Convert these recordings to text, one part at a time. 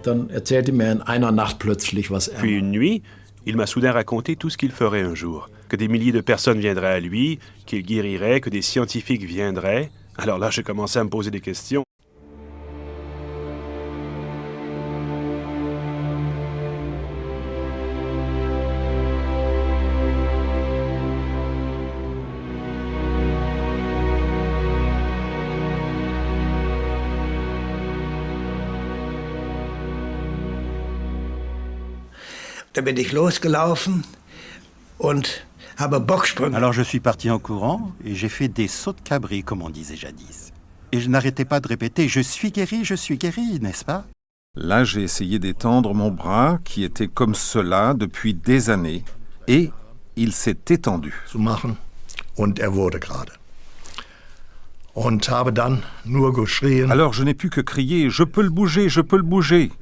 Puis une nuit, il m'a soudain raconté tout ce qu'il ferait un jour. Que des milliers de personnes viendraient à lui, qu'il guérirait, que des scientifiques viendraient. Alors là, j'ai commencé à me poser des questions. Da bin ich losgelaufen und habe Bocksprünge. Alors je suis parti en courant et j'ai fait des sauts de cabri, comme on disait jadis. Et je n'arrêtais pas de répéter « Je suis guéri, n'est-ce pas ?» Là, j'ai essayé d'étendre mon bras, qui était comme cela depuis des années, et il s'est étendu. Zu machen und wurde gerade. Und habe dann nur geschrien. Alors je n'ai pu que crier « Je peux le bouger, je peux le bouger !»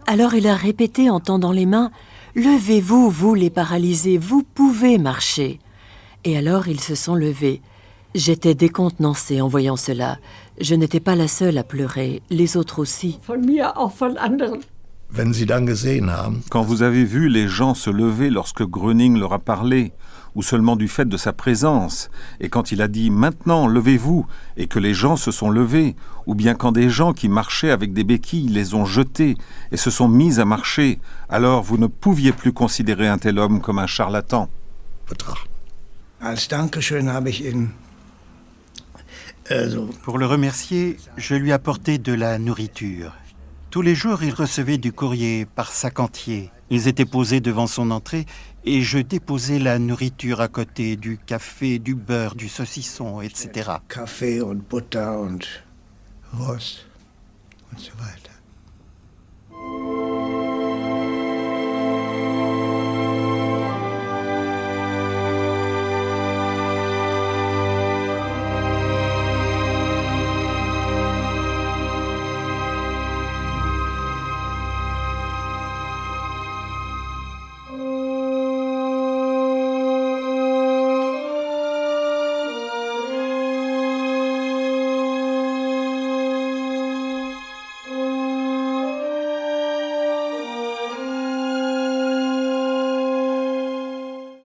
Alors il a répété en tendant les mains « Levez-vous, vous les paralysés, vous pouvez marcher !» Et alors ils se sont levés. J'étais décontenancée en voyant cela. Je n'étais pas la seule à pleurer, les autres aussi. Wenn Sie dann gesehen haben, Quand vous avez vu les gens se lever lorsque Gröning leur a parlé, ou seulement du fait de sa présence, et quand il a dit « Maintenant, levez-vous » et que les gens se sont levés, ou bien quand des gens qui marchaient avec des béquilles les ont jetés et se sont mis à marcher, alors vous ne pouviez plus considérer un tel homme comme un charlatan. betrachten. Als Dankeschön habe ich ihn Pour le remercier, je lui apportais de la nourriture. Tous les jours, il recevait du courrier par sac entier. Ils étaient posés devant son entrée et je déposais la nourriture à côté, du café, du beurre, du saucisson, etc. Kaffee und Butter und Wurst und so weiter.